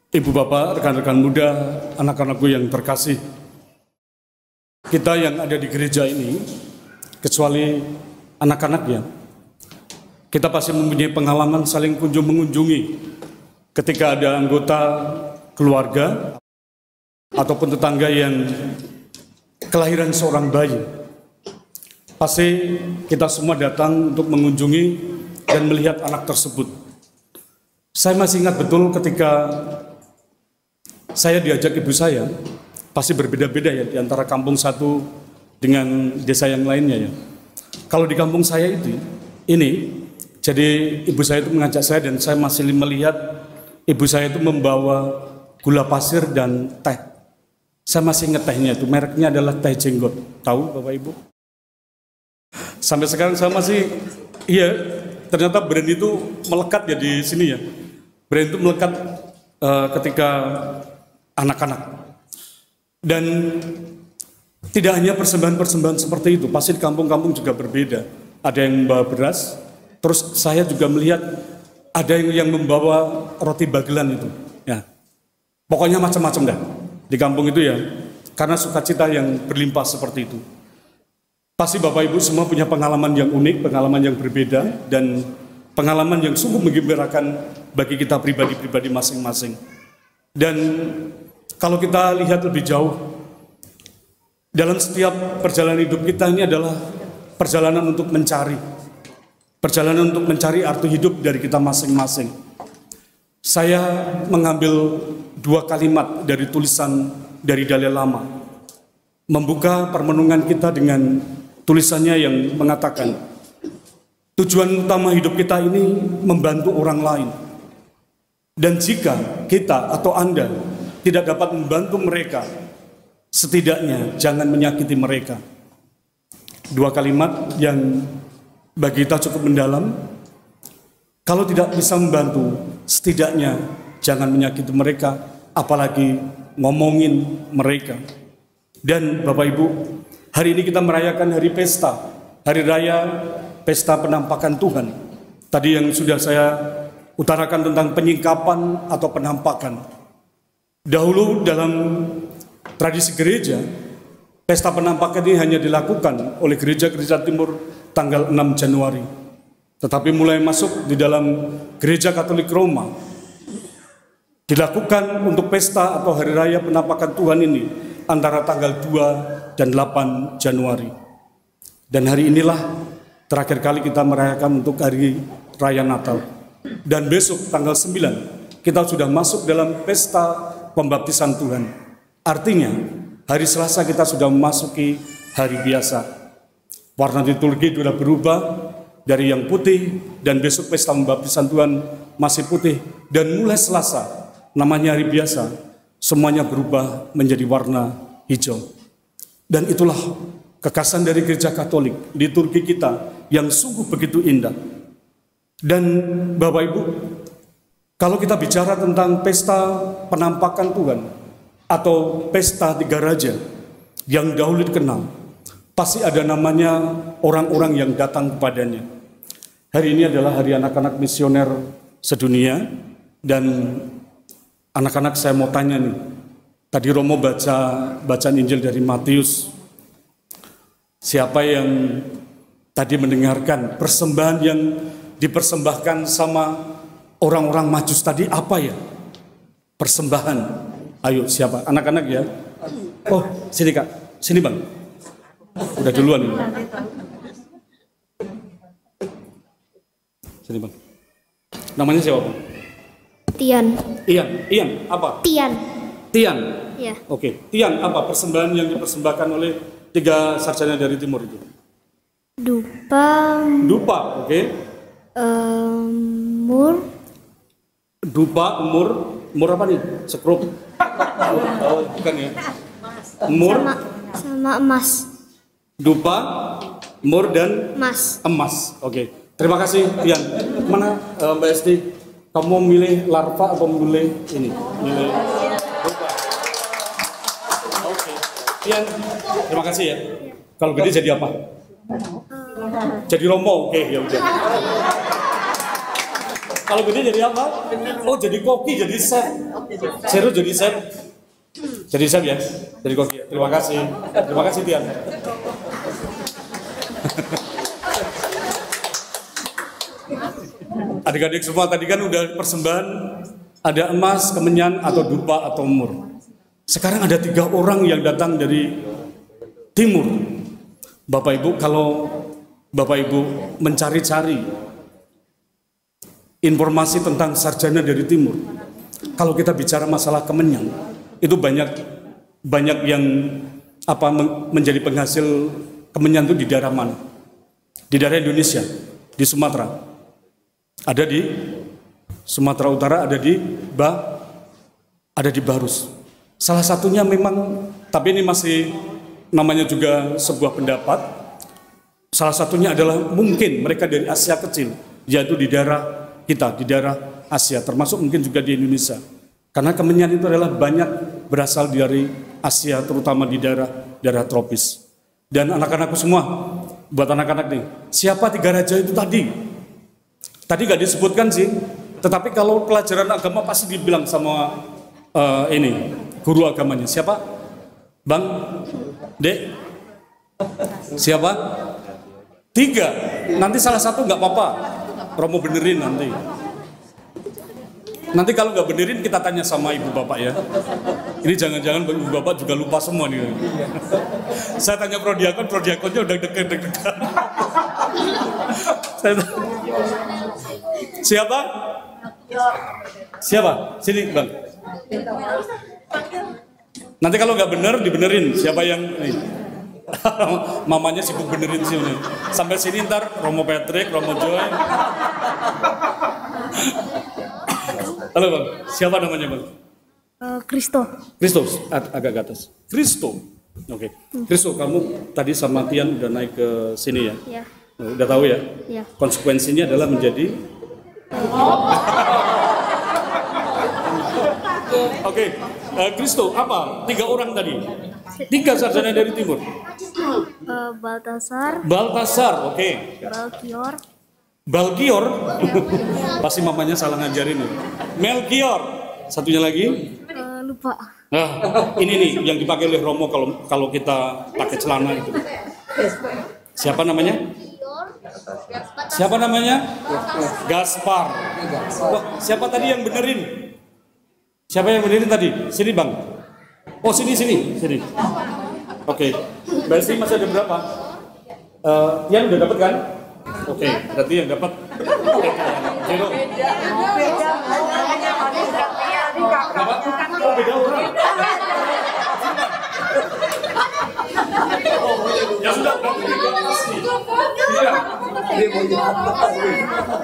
Ibu bapak, rekan-rekan muda, anak-anakku yang terkasih, kita yang ada di gereja ini, kecuali anak-anaknya, kita pasti mempunyai pengalaman saling kunjung mengunjungi ketika ada anggota keluarga ataupun tetangga yang kelahiran seorang bayi. Pasti kita semua datang untuk mengunjungi dan melihat anak tersebut. Saya masih ingat betul ketika saya diajak ibu saya, pasti berbeda-beda ya di antara kampung satu dengan desa yang lainnya ya. Kalau di kampung saya ini, jadi ibu saya itu mengajak saya dan saya masih melihat ibu saya itu membawa gula pasir dan teh. Saya masih ingat tehnya itu, mereknya adalah teh jenggot. Tahu Bapak Ibu? Sampai sekarang saya masih, iya, ternyata brand itu melekat ya di sini ya. Brand itu melekat ketika anak-anak. Dan tidak hanya persembahan-persembahan seperti itu, pasti di kampung-kampung juga berbeda. Ada yang membawa beras, terus saya juga melihat ada yang membawa roti bagelan itu. Ya, pokoknya macam-macam dah di kampung itu ya, karena sukacita yang berlimpah seperti itu. Pasti Bapak Ibu semua punya pengalaman yang unik, pengalaman yang berbeda, dan pengalaman yang sungguh menggembirakan bagi kita pribadi-pribadi masing-masing. Dan kalau kita lihat lebih jauh, dalam setiap perjalanan hidup kita ini adalah perjalanan untuk mencari arti hidup dari kita masing-masing. Saya mengambil dua kalimat dari tulisan dari Dalai Lama, membuka permenungan kita dengan tulisannya yang mengatakan, tujuan utama hidup kita ini membantu orang lain. Dan jika kita atau Anda tidak dapat membantu mereka, setidaknya jangan menyakiti mereka. Dua kalimat yang bagi kita cukup mendalam. Kalau tidak bisa membantu, setidaknya jangan menyakiti mereka, apalagi ngomongin mereka. Dan Bapak Ibu, hari ini kita merayakan hari pesta, hari raya pesta penampakan Tuhan. Tadi yang sudah saya utarakan tentang penyingkapan atau penampakan. Dahulu dalam tradisi gereja, pesta penampakan ini hanya dilakukan oleh gereja-gereja timur tanggal 6 Januari. Tetapi mulai masuk di dalam gereja Katolik Roma, dilakukan untuk pesta atau hari raya penampakan Tuhan ini antara tanggal 2 dan 8 Januari. Dan hari inilah terakhir kali kita merayakan untuk hari raya Natal. Dan besok tanggal 9 kita sudah masuk dalam pesta pembaptisan Tuhan. Artinya hari Selasa kita sudah memasuki hari biasa. Warna liturgi sudah berubah dari yang putih, dan besok pesta pembaptisan Tuhan masih putih, dan mulai Selasa namanya hari biasa, semuanya berubah menjadi warna hijau. Dan itulah kekasan dari gereja Katolik, liturgi kita yang sungguh begitu indah. Dan Bapak Ibu, kalau kita bicara tentang pesta penampakan Tuhan atau pesta Tiga Raja yang dahulu dikenal, pasti ada namanya orang-orang yang datang kepadanya. Hari ini adalah hari anak-anak misioner sedunia, dan anak-anak saya mau tanya nih, tadi Romo bacaan Injil dari Matius. Siapa yang tadi mendengarkan persembahan yang dipersembahkan sama orang-orang Majus tadi apa ya? Persembahan. Ayo siapa? Anak-anak ya? Oh, sini Kak. Sini Bang. Udah duluan ini. Sini Bang. Namanya siapa Bang? Tian. Ian, apa? Tian. Tian. Ya. Oke, Tian apa persembahan yang dipersembahkan oleh tiga sarjana dari timur itu? Dupa. Dupa, oke. Mur. Dupa, mur apa nih? Sekrup. Oh, bukan ya. Mur Sama emas. Dupa, mur dan Emas. emas. Oke. Terima kasih Tian. Mana Mbak Esti? Kamu milih larva atau milih ini? Milih dupa. Oke. Tian, terima kasih ya. Kalau gede jadi apa? Jadi Romo. Oke, ya udah. Kalau gede jadi apa? Oh, jadi koki, jadi chef. Serius jadi chef? Jadi chef ya? Jadi koki. Terima kasih. Terima kasih, Tian. Adik-adik semua tadi kan udah persembahan, ada emas, kemenyan, atau dupa, atau mur. Sekarang ada 3 orang yang datang dari timur. Bapak Ibu, kalau Bapak Ibu mencari-cari informasi tentang sarjana dari timur, kalau kita bicara masalah kemenyan, itu banyak yang menjadi penghasil kemenyan itu di daerah mana? Di daerah Indonesia, di Sumatera. Ada di Sumatera Utara, ada di Barus. Salah satunya memang, tapi ini masih namanya juga sebuah pendapat. Salah satunya adalah mungkin mereka dari Asia kecil, yaitu di daerah kita, di daerah Asia, termasuk mungkin juga di Indonesia. Karena kemenyan itu adalah banyak berasal dari Asia, terutama di daerah tropis. Dan anak-anakku semua, buat anak-anak nih, siapa 3 raja itu tadi? Tadi gak disebutkan sih, tetapi kalau pelajaran agama pasti dibilang sama guru agamanya. Siapa? Bang? Dek? Siapa? 3. Nanti salah satu nggak apa-apa. Romo benerin nanti. Nanti kalau nggak benerin kita tanya sama ibu bapak ya. Ini jangan-jangan ibu bapak juga lupa semua nih. Saya tanya prodiakonnya udah deg-degan. Siapa? Siapa? Sini bang. Nanti kalau nggak bener dibenerin. Siapa yang ini? Mamanya sibuk benerin sini. Sampai sini ntar Romo Patrick, Romo Joy. Halo bang, siapa namanya bang? Kristo. Agak ke atas. Kristo. Oke. Kristo, kamu tadi sama Tian udah naik ke sini ya? Ya. Udah tahu ya? Ya. Konsekuensinya adalah menjadi. Oke. Kristo, apa? 3 orang tadi. 3 sarjana dari timur. Baltasar, oke. Balkior. Pasti mamanya salah ngajarin. Melkior. Satunya lagi? Lupa. Nah, ini nih yang dipakai oleh Romo kalau kita pakai celana itu. Siapa namanya? Gaspar. Oh, siapa tadi yang benerin? Siapa yang benerin tadi? Sini bang. Oh sini. Oke. Berarti masih ada berapa? Yang udah dapat kan? Oke. Berarti yang dapat. Zero. Oh beda orang. Ya sudah.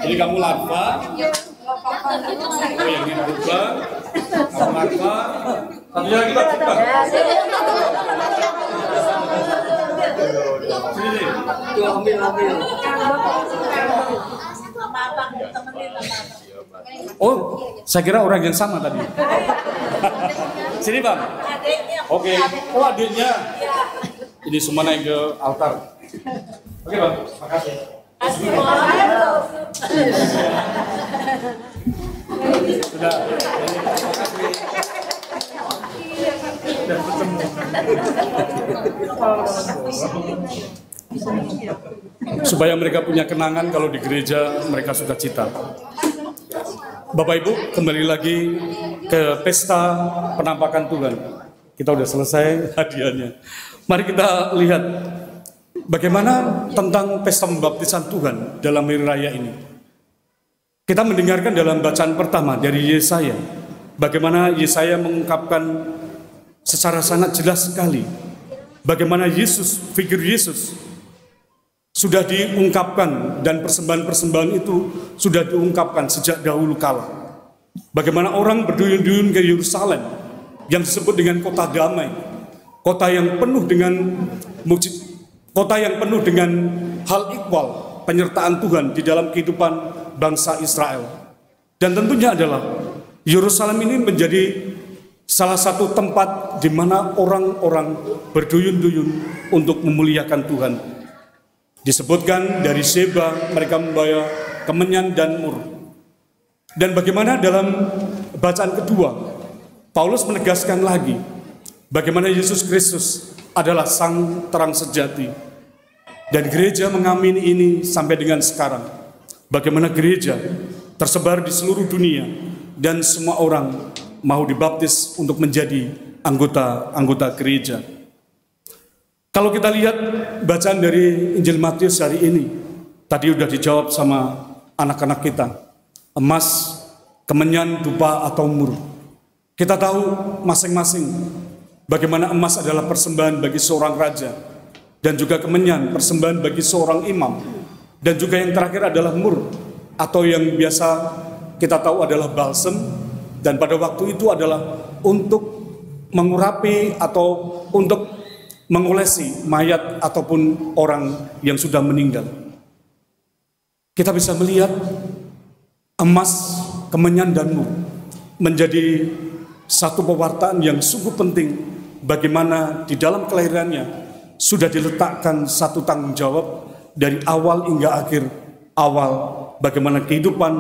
Jadi kamu larva. Oh yang ini berubah. Kamu larva. Satunya lagi Pak. Sini. Ambil. Oh, saya kira orang yang sama tadi. Sini bang. Oke. Oh adiknya. Ini semua naik ke altar. Oke bang, makasih. Sudah. Supaya mereka punya kenangan kalau di gereja mereka suka cita. Bapak Ibu, kembali lagi ke pesta penampakan Tuhan. Kita udah selesai hadiahnya. Mari kita lihat bagaimana tentang pesta pembaptisan Tuhan dalam hari raya ini. Kita mendengarkan dalam bacaan pertama dari Yesaya, bagaimana Yesaya mengungkapkan secara sangat jelas sekali bagaimana Yesus, figur Yesus sudah diungkapkan dan persembahan-persembahan itu sudah diungkapkan sejak dahulu kala. Bagaimana orang berduyun-duyun ke Yerusalem yang disebut dengan kota damai, kota yang penuh dengan hal ikhwal, penyertaan Tuhan di dalam kehidupan bangsa Israel. Dan tentunya adalah Yerusalem ini menjadi salah satu tempat di mana orang-orang berduyun-duyun untuk memuliakan Tuhan. Disebutkan dari Seba mereka membawa kemenyan dan mur. Dan bagaimana dalam bacaan kedua, Paulus menegaskan lagi bagaimana Yesus Kristus adalah sang terang sejati. Dan gereja mengamini ini sampai dengan sekarang. Bagaimana gereja tersebar di seluruh dunia dan semua orang mau dibaptis untuk menjadi anggota gereja. Kalau kita lihat bacaan dari Injil Matius hari ini, tadi sudah dijawab sama anak-anak kita. Emas, kemenyan, dupa, atau mur. Kita tahu masing-masing bagaimana emas adalah persembahan bagi seorang raja, dan juga kemenyan persembahan bagi seorang imam, dan juga yang terakhir adalah mur, atau yang biasa kita tahu adalah balsem, dan pada waktu itu adalah untuk mengurapi atau untuk mengolesi mayat ataupun orang yang sudah meninggal. Kita bisa melihat emas, kemenyan, dan mur menjadi satu pewartaan yang sungguh penting, bagaimana di dalam kelahirannya sudah diletakkan satu tanggung jawab dari awal hingga akhir awal, bagaimana kehidupan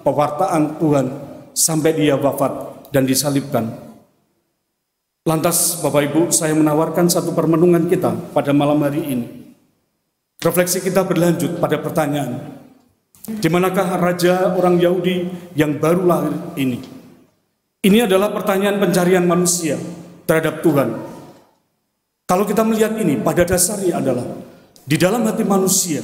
pewartaan Tuhan sampai dia wafat dan disalibkan. Lantas Bapak Ibu, saya menawarkan satu permenungan kita pada malam hari ini. Refleksi kita berlanjut pada pertanyaan, di manakah raja orang Yahudi yang baru lahir ini? Ini adalah pertanyaan pencarian manusia terhadap Tuhan. Kalau kita melihat ini, pada dasarnya adalah di dalam hati manusia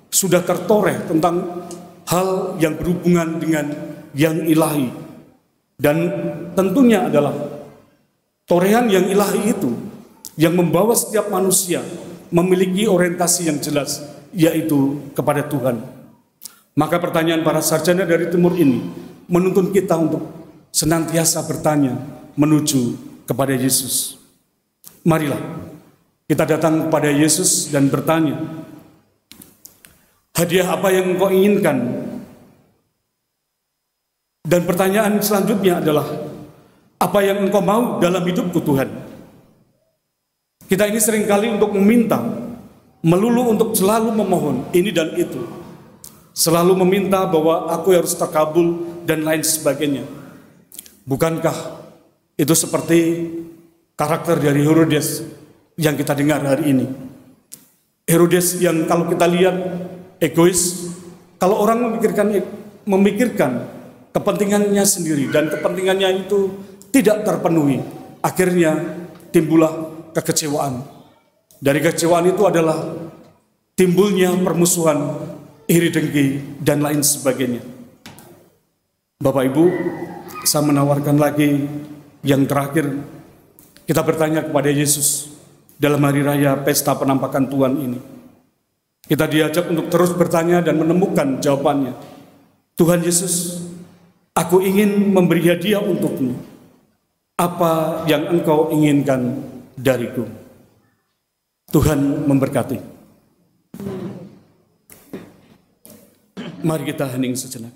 sudah tertoreh tentang hal yang berhubungan dengan yang ilahi. Dan tentunya adalah torehan yang ilahi itu yang membawa setiap manusia memiliki orientasi yang jelas, yaitu kepada Tuhan. Maka pertanyaan para sarjana dari timur ini menuntun kita untuk senantiasa bertanya menuju kepada Yesus. Marilah kita datang kepada Yesus dan bertanya, hadiah apa yang engkau inginkan? Dan pertanyaan selanjutnya adalah, apa yang engkau mau dalam hidupku Tuhan? Kita ini seringkali untuk meminta, melulu untuk selalu memohon ini dan itu. Selalu meminta bahwa aku harus terkabul dan lain sebagainya. Bukankah itu seperti karakter dari Herodes yang kita dengar hari ini? Herodes yang kalau kita lihat egois, kalau orang memikirkan kepentingannya sendiri dan kepentingannya itu tidak terpenuhi, akhirnya timbullah kekecewaan. Dari kekecewaan itu adalah timbulnya permusuhan, iri dengki, dan lain sebagainya. Bapak Ibu, saya menawarkan lagi yang terakhir, kita bertanya kepada Yesus dalam hari raya pesta penampakan Tuhan ini. Kita diajak untuk terus bertanya dan menemukan jawabannya. Tuhan Yesus, aku ingin memberi hadiah untukmu. Apa yang engkau inginkan dariku? Tuhan memberkati. Mari kita hening sejenak.